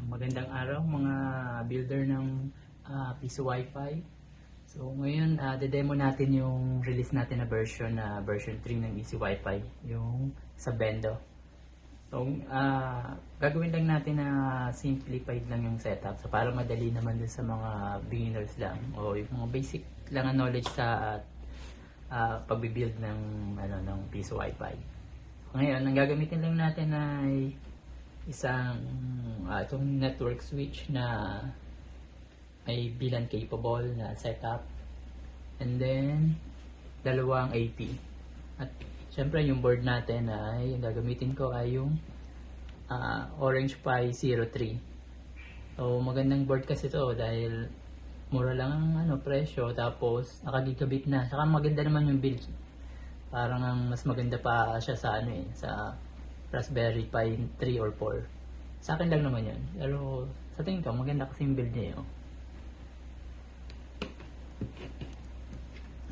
Magandang araw mga builder ng Piso Wi-Fi. So ngayon, de-demo natin yung release natin na version 3 ng Easy Wi-Fi, yung sa Bendo. So gagawin lang natin na simplified lang yung setup. So para madali naman din sa mga beginners lang o yung mga basic lang na knowledge sa pagbibuild ng Piso Wi-Fi. Ngayon, ang gagamitin lang natin ay isang itong network switch na may VLAN capable na setup, and then dalawang AP, at syempre yung board natin ay yung gagamitin ko ay yung Orange Pi 03. So magandang board kasi to dahil mura lang ang presyo, tapos nakagigabit na, saka maganda naman yung build. Parang mas maganda pa siya sa sa Raspberry Pi 3 or 4. Sa akin lang naman yun. Pero sa tingin ko, maganda kasi yung build niya yun.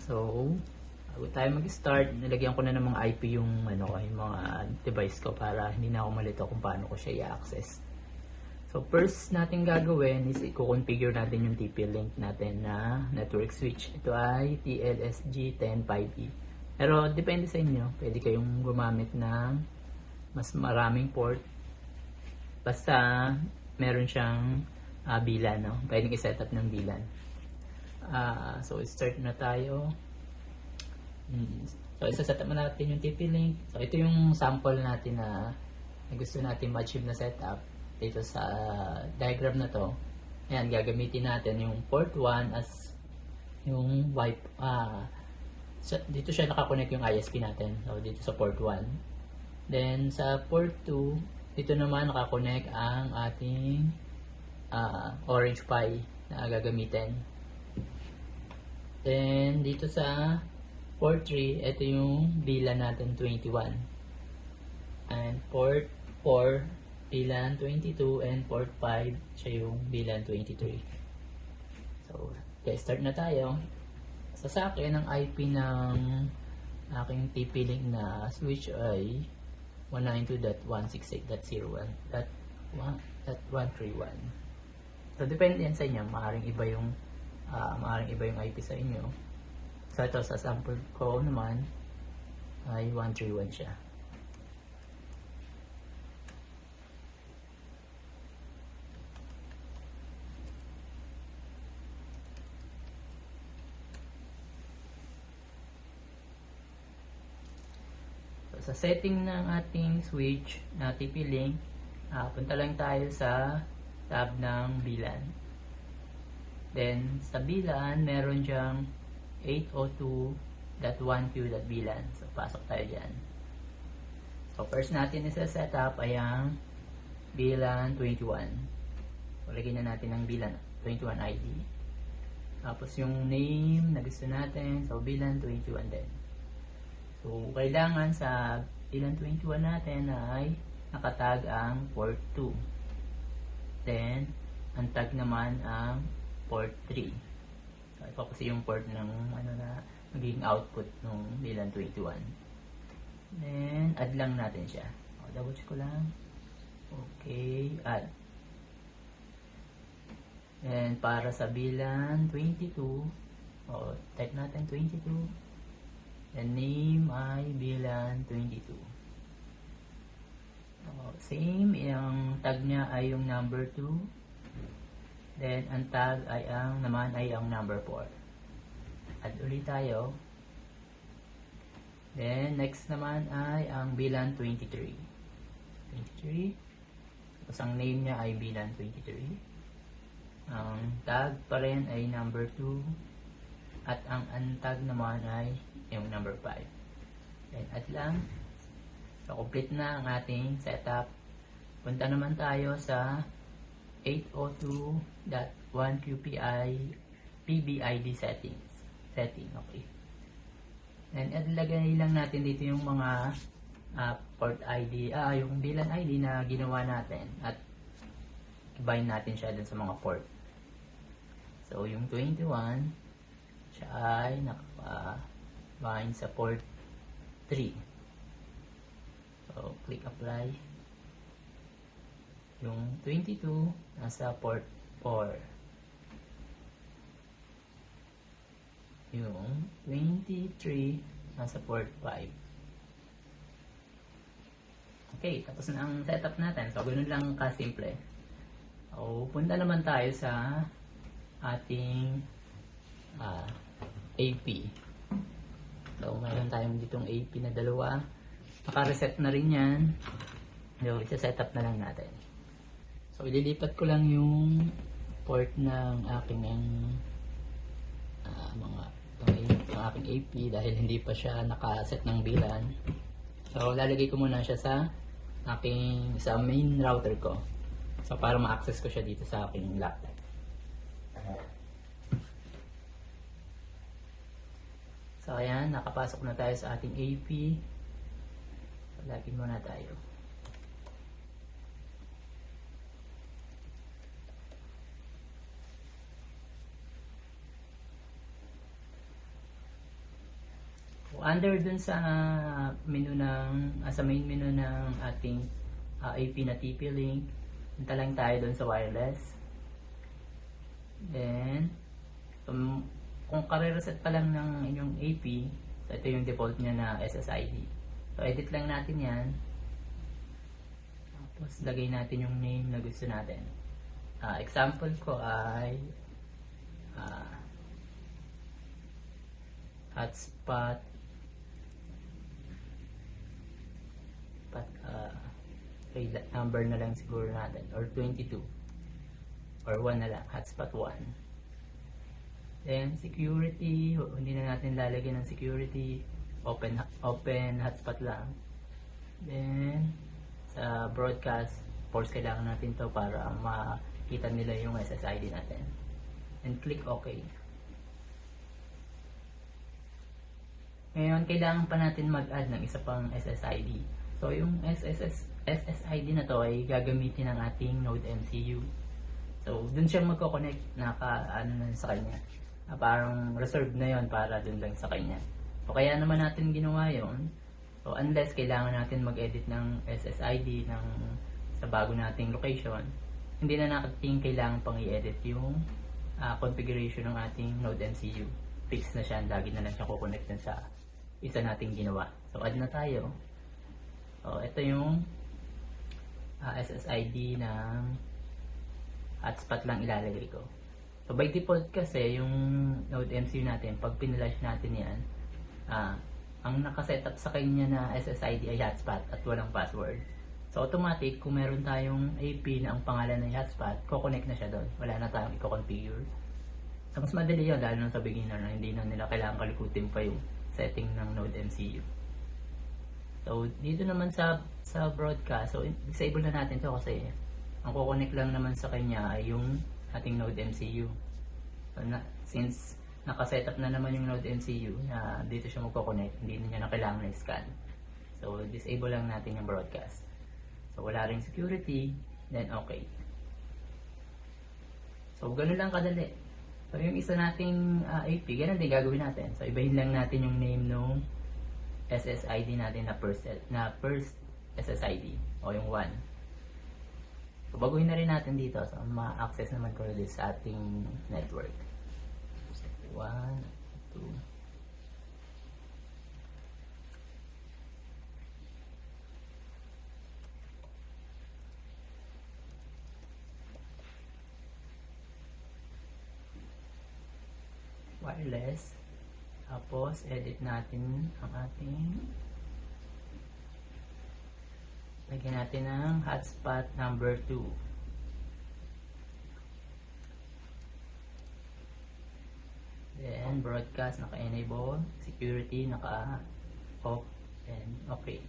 So, bago tayo mag-start, nilagyan ko na ng mga IP yung, yung mga device ko para hindi na ako malito kung paano ko siya i-access. So, first natin gagawin is i-configure natin yung TP-Link natin na network switch. Ito ay TLSG105E. Pero depende sa inyo. Pwede kayong gumamit ng mas maraming port, basta meron siyang VLAN, no? Pwedeng i-setup ng VLAN. So start na tayo. So isa-setup na natin yung TP-Link. So ito yung sample natin na gusto natin ma-achieve na setup dito sa diagram na to. Ayan, gagamitin natin yung port 1 as yung dito siya nakakonect yung ISP natin. So dito sa port 1. Then sa port 2, dito naman nakakonect ang ating Orange Pi na gagamitin. Then dito sa port 3, ito yung VLAN natin 21. And port 4, VLAN 22, and port 5, siya yung VLAN 23. So, okay, start na tayo. Sa akin, ang IP ng aking TP-Link na switch ay 192.168.01.131. So depende yan sa inyo, maaaring iba yung IP sa inyo. So ito sa sample ko naman ay 131 siya. Sa setting ng ating switch na TP-Link, punta lang tayo sa tab ng VLAN. Then sa VLAN, meron diyang 802.1q.VLAN. So pasok tayo dyan. So first natin isa-setup ay ang VLAN 21. So lagyan na natin ang VLAN 21 ID. Tapos yung name na gusto natin, so VLAN 21 din. So, kailangan sa VLAN 21 natin ay nakatag ang port 2. Then, ang tag naman ang port 3. So, ito kasi yung port ng na magiging output ng VLAN 21. Then, add lang natin siya. O, double check ko lang. Okay, add. And para sa VLAN 22, type natin 22. The name ay VLAN 22. Same, yung tag niya ay yung number 2. Then, ang tag ay naman ay ang number 4. Add ulit tayo. Then, next naman ay ang VLAN 23. 23. Tapos, ang name niya ay VLAN 23. Ang tag pa rin ay number 2. At ang untag naman ay yung number 5. Then add lang. So complete na ang ating setup. Punta naman tayo sa 802.1QPI PBID setting. Okay. Then lagay lang natin dito yung mga port ID, yung VLAN ID na ginawa natin, at bind natin siya dun sa mga port. So yung 21 siya ay naka-bind sa port 3. So, click apply. Yung 22, nasa port 4. Yung 23, nasa port 5. Okay, tapos na ang setup natin. So, ganun lang kasimple. So, punta naman tayo sa ating AP. So, mayroon tayong ditong AP na dalawa. Naka-reset na rin yan. So, isa-setup na lang natin. So, ililipat ko lang yung port ng aking ng aking AP dahil hindi pa siya naka-set ng VLAN. So, lalagay ko muna siya sa main router ko. So, para ma-access ko siya dito sa aking laptop. So, ayan, nakapasok na tayo sa ating AP. So, login muna tayo. Under dun sa menu sa main menu ng ating AP na TP-Link, punta lang tayo dun sa wireless. Then, kung kare-reset pa lang ng inyong AP, so ito yung default niya na SSID. So, edit lang natin yan. Tapos, lagay natin yung name na gusto natin. Example ko ay hotspot number na lang siguro natin, or 22 or 1 na lang, hotspot 1. Then security, hindi na natin lalagyan ng security, open hotspot lang. Then sa broadcast, force kailangan natin to para makita nila yung SSID natin, and click OK. Ngayon, kailangan pa natin mag-add ng isa pang SSID. So, yung SSID na to ay gagamitin ng ating Node MCU. So, dun siya magko-connect na sa kanya. Parang reserved na yon para dun lang sa kanya. So, kaya naman natin ginawa yon. So, unless kailangan natin mag-edit ng SSID sa bago nating location, hindi na natin kailangan pang i-edit yung configuration ng ating Node MCU. Fix na siya, lagi na lang siya kukonect sa isa nating ginawa. So, add na tayo. So, ito yung SSID ng hotspot lang ilalagay ko. So, by default kasi, yung Node MCU natin, pag pinlash natin yan, ang nakasetup sa kanya na SSID ay hotspot at walang password. So, automatic, kung meron tayong AP na ang pangalan ng hotspot, kukonect na siya doon. Wala na tayong i-configure. So, mas madali yun, lalo na sa beginner na hindi na nila kailangan kalikutin pa yung setting ng Node MCU. So, dito naman sa broadcast, so disable na natin to kasi ang kukonect lang naman sa kanya ay yung ating Node MCU. So, since nakasetup na naman yung Node MCU na dito siya magkoconnect, hindi na niya na kailangan i-scan. So, disable lang natin yung broadcast. So, wala ring security, then okay. So, ganun lang kadali. So, yung isa nating AP, ganun din gagawin natin. So, ibahin lang natin yung name nung SSID natin na first SSID o yung 1. So, baguhin na rin natin dito. So, ma-access naman ko ulit sa ating network. So, 1, 2. Wireless. Tapos, edit natin ang ating lagyan natin ng hotspot number 2. Then, broadcast naka-enable, security naka-off, and okay.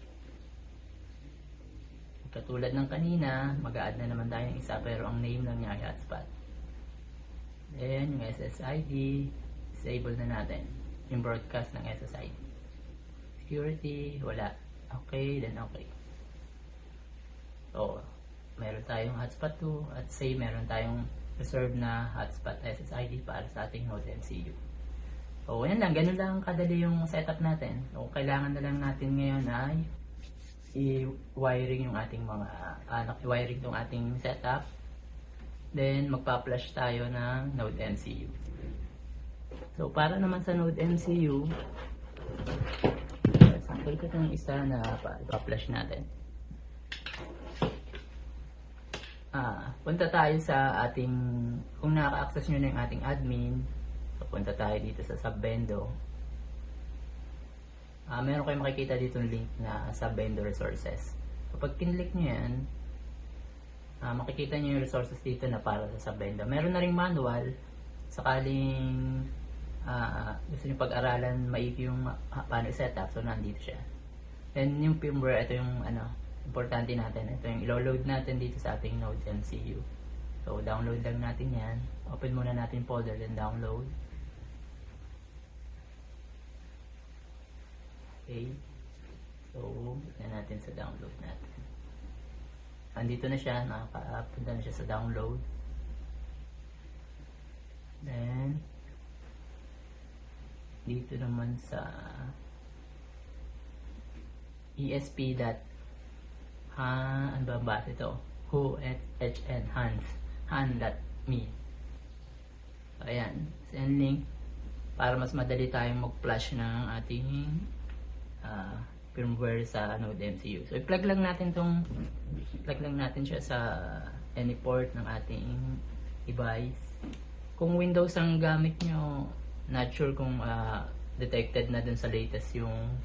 Katulad ng kanina, mag-a-add na naman tayo ng isa pero ang name lang niya ay hotspot. Then, yung SSID, disable na natin yung broadcast ng SSID. Security, wala. Okay, then okay. So, meron tayong hotspot 2 at say meron tayong reserved na hotspot SSID para sa ating Node MCU. So, yan lang. Ganun lang kadali yung setup natin. So, kailangan na lang natin ngayon ay i-wiring yung ating mga i-wiring tong ating setup. Then magpa-flash tayo ng Node MCU. So para naman sa Node MCU, sample ko itong isa na ipa-flash natin. Punta tayo sa ating, kung naka-access nyo na yung ating admin, so punta tayo dito sa Subvendo. Meron kayong makikita dito yung link na Subvendo Resources. Kapag kinlik nyo yan, makikita nyo yung resources dito na para sa Subvendo. Meron na ring manual, sakaling gusto nyo pag-aralan maigi yung paano i-setup, so nandito siya. Then yung firmware, ito yung importante natin. Ito yung ilo-load natin dito sa ating Node MCU. So download lang natin yan. Open muna natin folder, then download. Okay. So, yan natin sa download natin. Andito na siya, nakakapunta na siya sa download. Then, dito naman sa ESP. Ano ba base ito? HN han.me. So, ayan. Send link para mas madali tayong mag-flash ng ating firmware sa Node MCU. So, i-plug lang natin siya sa any port ng ating device. Kung Windows ang gamit nyo, not sure kung detected na dun sa latest yung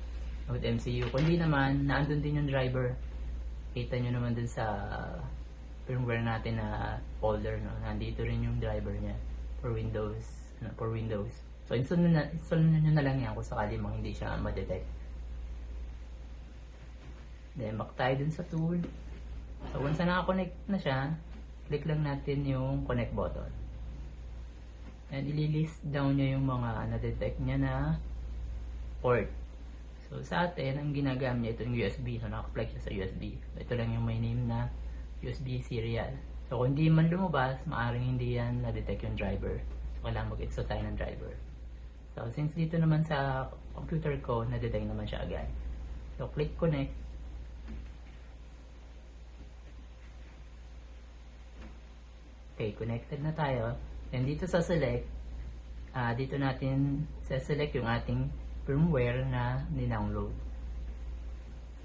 Node MCU. Kung hindi naman, naandun din yung driver. Kita nyo naman dun sa firmware natin na folder, no? Nandito rin yung driver niya for Windows. So, install nyo na lang yan kung sakali mang hindi siya ma-detect. Then, back tayo dun sa tool. So, once na naka-connect na siya, click lang natin yung connect button. And, ililist down niya yung mga na-detect niya na port. So, sa atin, ang ginagamit niya, ito yung USB. So, naka-plug siya sa USB. So, ito lang yung may name na USB serial. So, kung hindi man lumabas, maaaring hindi yan na-detect yung driver. So, kailangan mag-install tayo ng driver. So, since dito naman sa computer ko, na-detect naman siya agad. So, click connect. Okay, connected na tayo. And dito sa select, dito natin sa-select yung ating firmware na ni-download.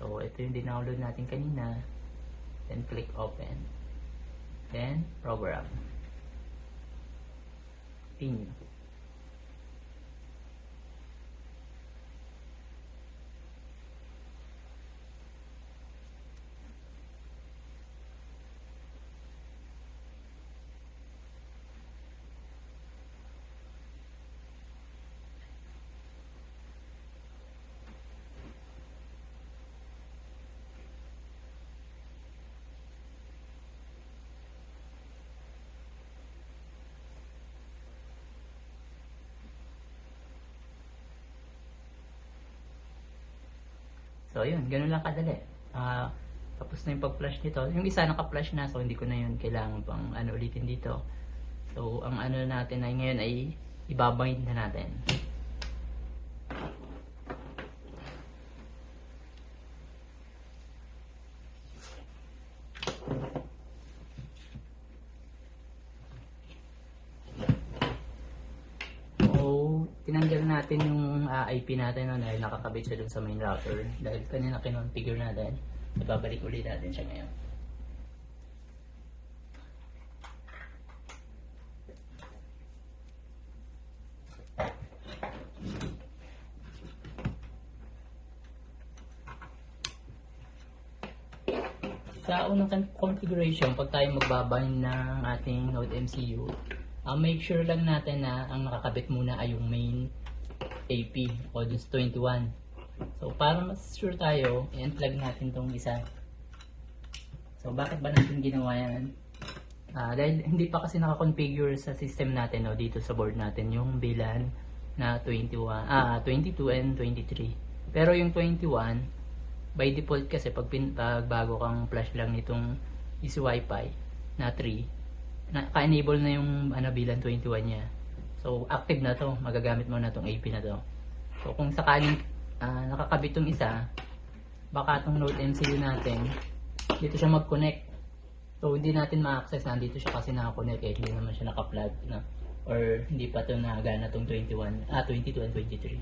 So, ito yung din-download natin kanina. Then, click open. Then, program. Continue. So, yun. Ganun lang kadali. Tapos na yung pag-flash nito. Yung isa naka-flash na, so hindi ko na yun kailangan pang ulitin dito. So, ang natin ay ngayon ay ibabind na natin. Tinanggal natin yung IP natin dahil nakakabit siya dun sa main router. Dahil kanina kinonfigure natin, ibabalik ulit natin siya ngayon. Sa unang configuration, pag tayo magbabind ng ating Node MCU, make sure lang natin na ang nakakabit muna ay yung main AP o dun sa 21. So, para mas sure tayo, i-unplug natin tong isa. So, bakit ba natin ginawa yan? Dahil hindi pa kasi nakakonfigure sa system natin, dito sa board natin, yung bilan na 22 and 23. Pero yung 21, by default kasi pag bago kang flash lang nitong Easy Wi-Fi na 3, ka-enable na yung bilan 21 niya. So, active na to. Magagamit mo na tong AP na to. So, kung sakaling nakakabit tong isa, baka itong Node MCU natin, dito siya mag-connect. So, hindi natin ma-access. Nandito siya kasi naka-connect eh. Hindi naman siya naka-plug na. Or hindi pa ito nagana itong 22 and 23.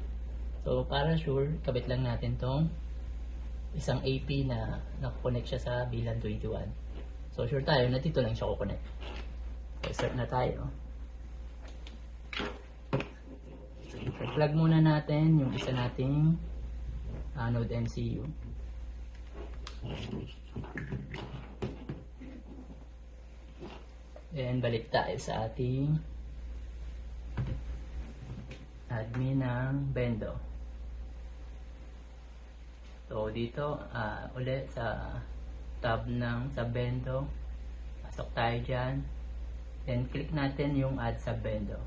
So, para sure, kabit lang natin itong isang AP na naka-connect siya sa VLAN 21. So, sure tayo na dito lang siya kukonect. So, start na tayo. So, plug muna natin yung isa nating Node MCU. Then, balik tayo sa ating admin ng Bendo. So, dito, ulit sa tab ng sa Bendo. Pasok tayo dyan. Then, click natin yung add sa Bendo.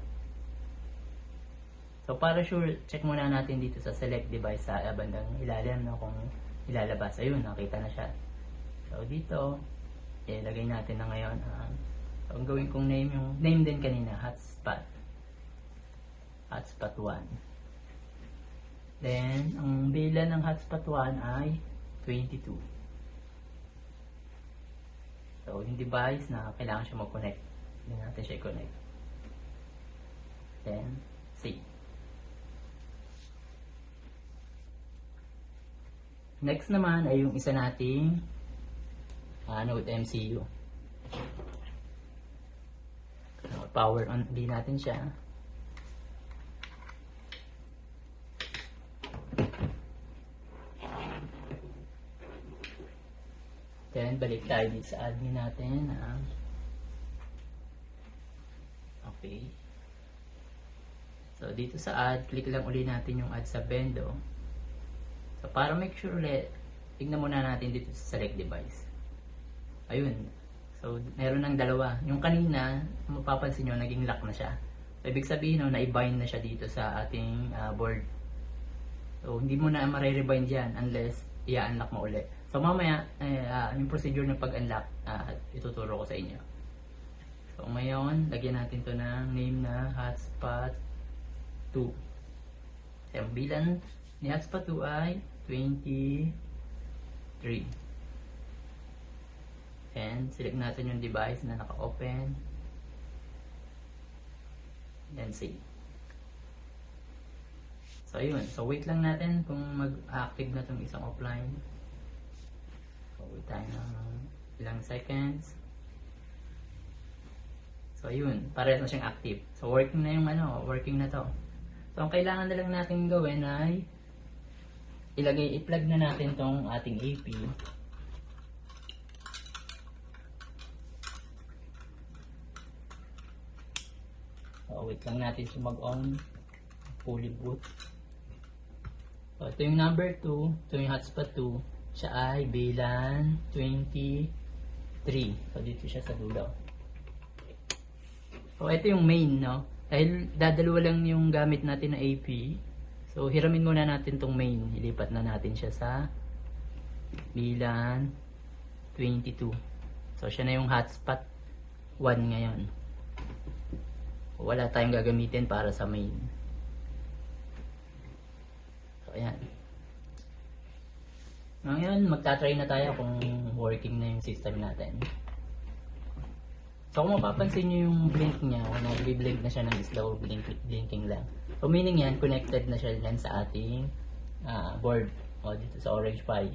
So, para sure, check muna natin dito sa select device sa bandang ilalim, no, kung ilalabas. Ayun, nakita na siya. So, dito, ilagay natin na ngayon so, ang gawin kong name, yung name din kanina, hotspot. Hotspot 1. Then, ang bilan ng hotspot 1 ay 22. So, yung device na kailangan siya mag-connect. Hindi natin siya i-connect. Then, save. Next naman ay yung isa nating Node MCU. Power on din natin siya. Then, balik tayo dito sa admin natin. Okay. So, dito sa add, click lang ulit natin yung add sa Bendo. So, para make sure ulit, tignan muna natin dito sa select device. Ayun. So, meron ng dalawa. Yung kanina, mapapansin nyo, naging lock na siya. So, ibig sabihin, no, na-bind na siya dito sa ating board. So, hindi mo na ma-rebind yan unless i-unlock mo ulit. So, mamaya, yung procedure ng pag-unlock, ituturo ko sa inyo. So, ngayon, lagyan natin to ng name na hotspot 2. So, yung bilan ni hotspot 2 ay 23. And select natin yung device na naka-open. Then save. So yun. So wait lang natin kung mag-active na itong isang offline. So wait tayo ng ilang seconds. So yun. Parehas na siyang active. So working na yung working na to. So ang kailangan na lang natin gawin ay i-plug na natin tong ating AP. So, wait lang natin siya mag-on. Fully boot. So, ito yung number 2. Ito yung hotspot 2. Siya ay bilan 23. So, dito siya sa dulo. So, ito yung main, no? Dahil dadalawa lang yung gamit natin na AP. So, hiramin muna natin tong main. Ilipat na natin siya sa bilan 22. So, siya na yung hotspot 1 ngayon. Wala tayong gagamitin para sa main. So, ayan. Ngayon, magta-try na tayo kung working na yung system natin. So, kung mapapansin nyo yung blink niya, nag-blink na siya ng slow blinking lang. So, meaning yan, connected na siya dyan sa ating board. O, dito sa Orange Pi.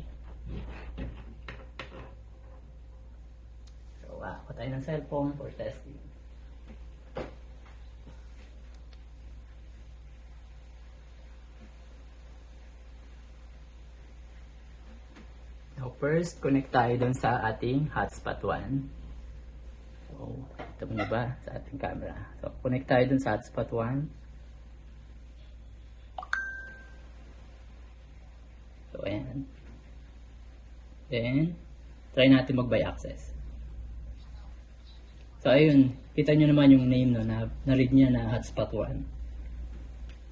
So, ako tayo ng cellphone for testing. So, first, connect tayo dun sa ating hotspot 1. So, ito mo na ba sa ating camera? So, connect tayo dun sa hotspot 1. So, ayan. Then, try natin mag-buy access. So, ayun. Kita nyo naman yung name no, na-read niya na hotspot 1.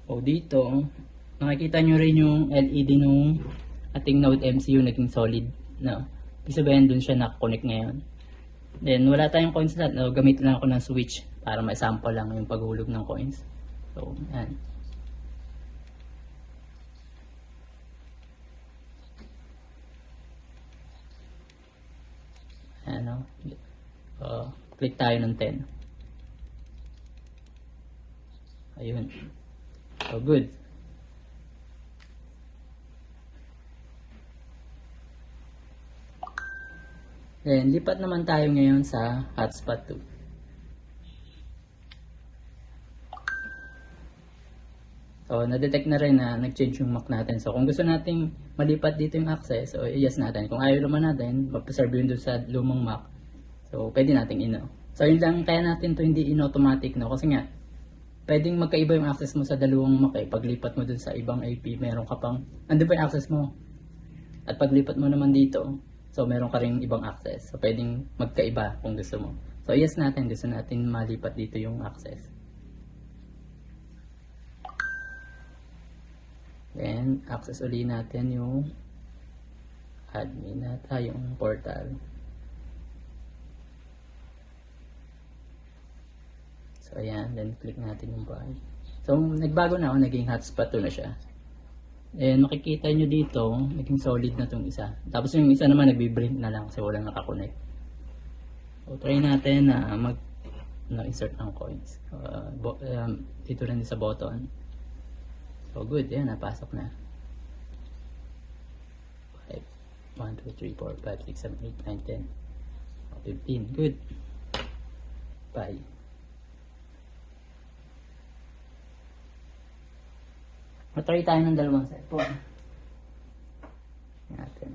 So, dito, makikita nyo rin yung LED nung ating Node MCU naging solid. No? Ibig sabihin dun siya nakakonect ngayon. Then, wala tayong coins lahat. No? Gamit lang ako ng switch para ma-sample lang yung paghulog ng coins. So, yan. Ayan, no? Click tayo ng 10. Ayun. So, good. Then, lipat naman tayo ngayon sa hotspot 2. So, na-detect na rin na nag-change yung MAC natin. So, kung gusto nating malipat dito yung access, so yes natin. Kung ayaw naman natin, magpaserve yun doon sa lumang MAC. So, pwede nating ino. So, yun lang, kaya natin to hindi in-automatic, no? Kasi nga, pwedeng magkaiba yung access mo sa dalawang MAC eh. Paglipat mo doon sa ibang IP, meron ka pang, andun pa yung access mo. At paglipat mo naman dito, so meron ka ring ibang access. So, pwedeng magkaiba kung gusto mo. So, yes natin, gusto natin malipat dito yung access. Then, access uli natin yung admin at yung portal. So, ayan. Then, click natin yung buy. So, nagbago na ako. Naging hotspot 2 na siya. And, makikita nyo dito, naging solid na itong isa. Tapos, yung isa naman, nagbe-blink na lang kasi walang nakakonect. So, try natin na insert ng coins. Dito rin sa button. So, good. Ayan, napasok na. 5, 1, 2, 3, 4, 5, 6, 7, 8, 9, 10. 15. Good. Bye. Matry tayo ng dalawang set po. Natin.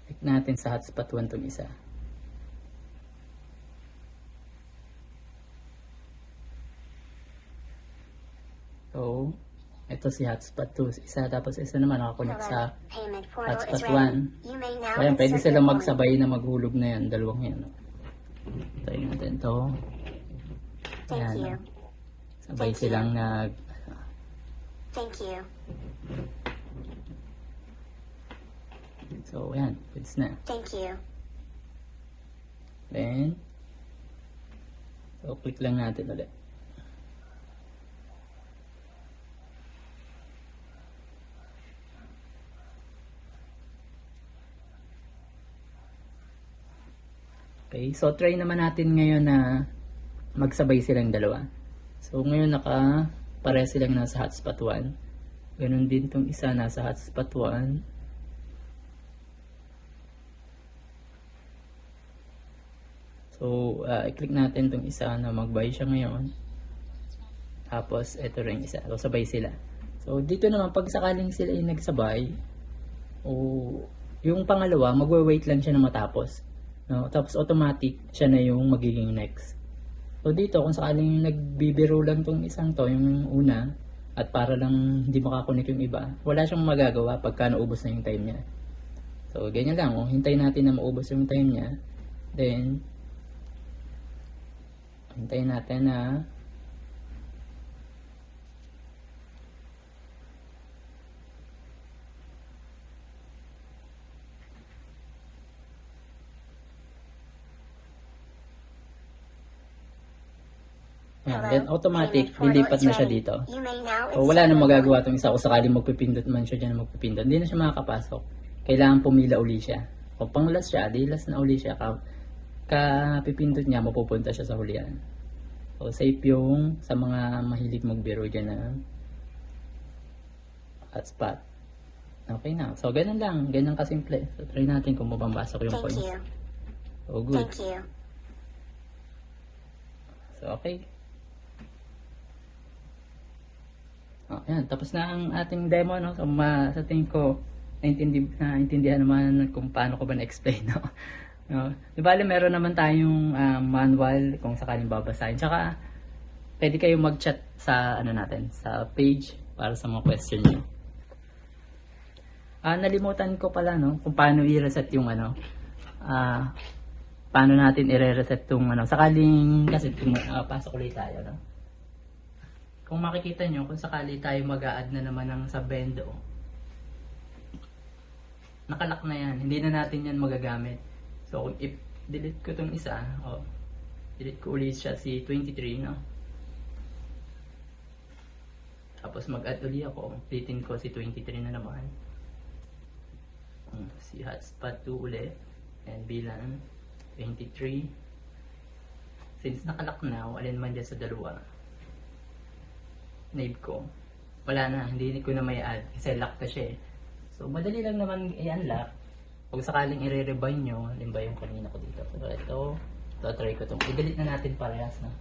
Click natin sa hotspot 1 itong isa. So, ito si hotspot 2, isa, tapos isa naman nakakonect sa hotspot 1. So, ayan, pwede silang magsabay na maghulog na yan, dalawang yan. Tayo natin ito. Ayan. Sabay silang nag... Thank you. So, ayan, goods na. Thank you. Then, so, click lang natin ulit. Okay, so try naman natin ngayon na magsabay silang dalawa. So ngayon pare silang nasa hotspot 1. Ganun din tong isa nasa hotspot 1. So i-click natin tong isa na mag-buy siya ngayon. Tapos ito rin isa. So sabay sila. So dito naman pag sakaling sila ay nagsabay, yung pangalawa magwe-wait lang siya na matapos. No, tapos automatic siya na yung magiging next. So dito kung sakaling nagbibiro lang tong isang to, yung una, at para lang hindi makakonek yung iba, wala siyang magagawa pagka naubos na yung time niya. So ganyan lang, hintayin natin na maubos yung time niya. Then hintayin natin na then automatic, lilipat na siya dito. So, wala nang magagawa itong isa. Kung sakaling magpipindot man siya dyan, magpipindot. Hindi na siya makakapasok. Kailangan pumila uli siya. Kung pang last siya, di last na uli siya. Kapipindot niya, mapupunta siya sa hulihan. So, safe yung sa mga mahilig magbiro dyan na hotspot. Okay na. So, ganun lang. Ganun kasimple. So, try natin kung mapambasok yung coins. So, good. Thank you. So, okay. Ayan, tapos na ang ating demo, no? So, sa tingin ko, naintindihan naman kung paano ko ba na-explain, no? No? Di bali, meron naman tayong manual kung sakaling babasahin. Tsaka, pwede kayong mag-chat sa, sa page para sa mga question nyo. Nalimutan ko pala, no? Kung paano i-reset yung, paano natin i-reset yung, sakaling, kasi pasok ulit tayo, no? Kung makikita nyo, kung sakali tayo mag-a-add na naman ng Sabendo, nakalak na yan. Hindi na natin yan magagamit. So, delete ko tong isa. Oh, delete ko ulit siya si 23, no? Tapos mag-add ulit ako. Ulitin ko si 23 na naman. Si hotspot 2 ulit. And bilang 23. Since nakalock na, alin man dyan sa dalawa. Nave ko. Wala na, hindi ko na may add. Kasi lock na siya eh. So, madali lang naman i-unlock. Kung sakaling i-rebind nyo, limba yung kanina ko dito. So, ito try ko itong. I-delete na natin parehas na.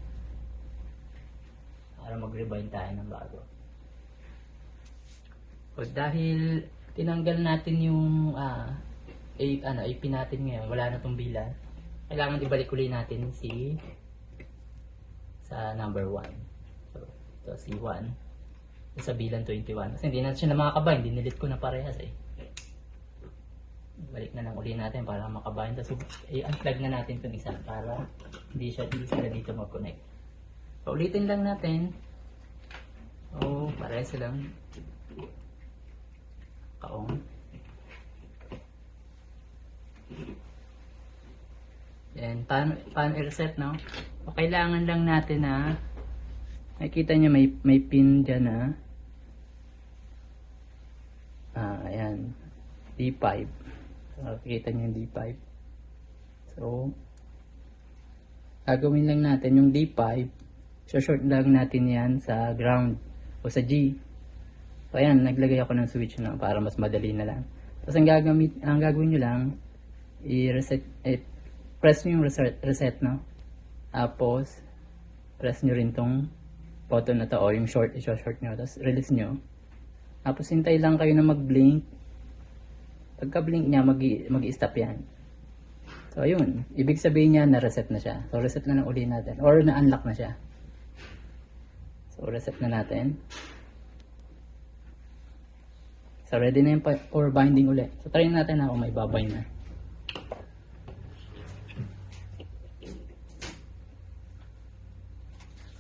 Para mag-rebind tayo ng bago. So, dahil tinanggal natin yung AP natin ngayon, wala na itong bilan. Kailangan ibalik ulit natin sa number 1. So, ito si 1. Sa bilan 21. Kasi hindi na siya na makakabind. Dinilit ko na parehas eh. Balik na lang ulit natin para makabind. Tapos i-unplug na natin itong isa para hindi sila dito mag-connect. So, ulitin lang natin. Oh, parehas lang. Kaong. Then, paano i-reset, no? So, kailangan lang natin na nakikita nyo may pin dyan na ayan, D5. So, nakikita nyo yung D5. So, gagawin lang natin yung D5. So, short lang natin yan sa ground o sa G. So, ayan, naglagay ako ng switch na para mas madali na lang. Tapos, ang gagawin nyo lang, i-reset, press nyo yung reset, no? Tapos, press nyo rin tong button na to o yung short nyo. Tapos, release nyo. Tapos, hintay lang kayo na mag-blink. Pagka-blink niya, mag-i-stop yan. So, ayun. Ibig sabihin niya, na-reset na siya. So, reset na lang uli natin. Or, na-unlock na siya. So, reset na natin. So, ready na yung for binding ulit. So, try natin na kung may babind na.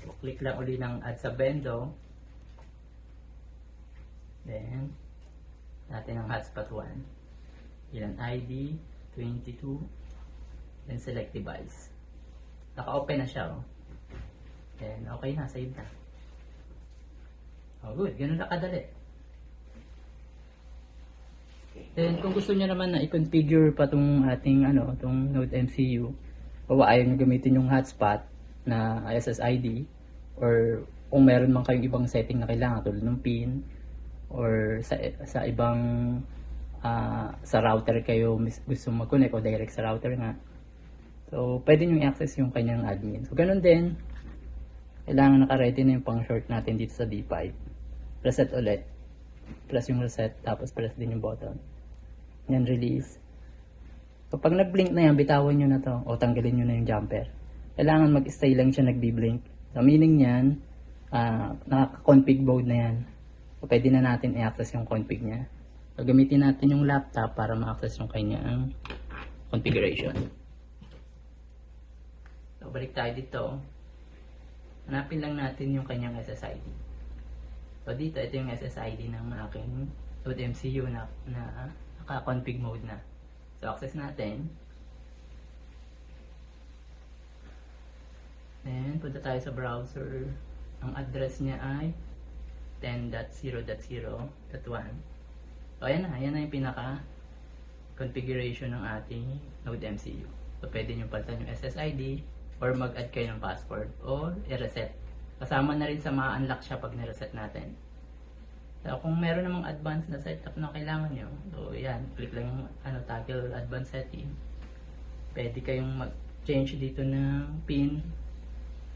So, click lang uli ng add sa bendo. Then, natin ang hotspot 1. Ilan ID, 22. Then, select device. Naka-open na siya, oh. Then, okay na, save na. Oh, good. Ganun na kadali. Then, kung gusto niyo naman na i-configure pa tong ating tong Node MCU, o ayaw niyo gamitin yung hotspot na SSID, or kung meron man kayong ibang setting na kailangan tulad ng pin, or sa ibang sa router kayo gusto mag-connect o direct sa router nga. So, pwede niyo i-access yung kanyang admin. So, ganun din. Kailangan naka-ready na yung pang-short natin dito sa D5. Reset ulit. Press yung reset, tapos press din yung button. Yan, release. So, pag nag-blink na yan, bitawan nyo na to, o tanggalin nyo na yung jumper. Kailangan mag-stay lang siya nagbi-blink. So, meaning yan, naka-config mode na yan. So, pwede na natin i-access yung config niya. So, gamitin natin yung laptop para ma-access yung kanyang configuration. So, balik tayo dito. Hanapin lang natin yung kanyang SSID. So, dito, ito yung SSID ng aking Node MCU na naka-config mode na. So, access natin. Then, punta tayo sa browser. Ang address niya ay 10.0.0.1. So, ayan na yung pinaka-configuration ng ating Node MCU. So, pwede nyo palitan yung SSID or mag-add kayo ng password or i-reset. Kasama na rin sa ma-unlock siya pag na-reset natin. So, kung meron namang advanced na setup na kailangan nyo, so yan, click lang yung toggle advanced setting. Pwede kayong mag-change dito ng pin.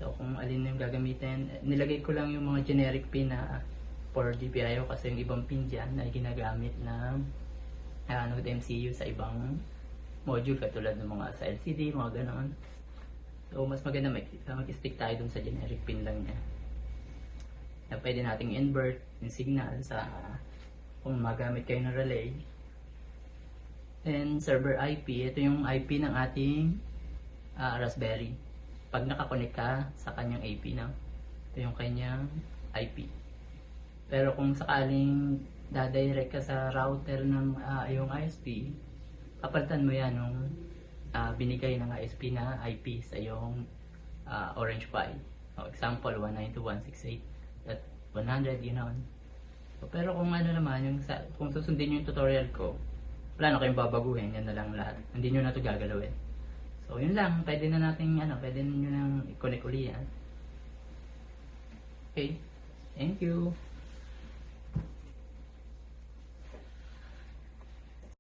So, kung alin yung gagamitin, nilagay ko lang yung mga generic pin na for GPIO kasi yung ibang pin dyan na ginagamit ng Node MCU sa ibang module katulad ng mga sa LCD, mga ganon. So, mas maganda mag-stick tayo dun sa generic pin lang niya. Na pwede nating invert yung signal sa kung magamit kayo ng relay. And server IP, ito yung IP ng ating Raspberry. Pag nakakonect ka sa kanyang AP na, ito yung kanyang IP. Pero kung sakaling dadirect ka sa router ng iyong ISP, kapalitan mo yan ng binigay ng ISP na IP sa iyong Orange Pi. So, example, 192.168.100, yun. So, pero kung ano naman, kung susundin nyo yung tutorial ko, wala na kayong babaguhin, yan na lang lahat. Hindi nyo na ito gagalawin. So, yun lang. Pwede na nyo nang i-connect uli yan. Okay. Thank you.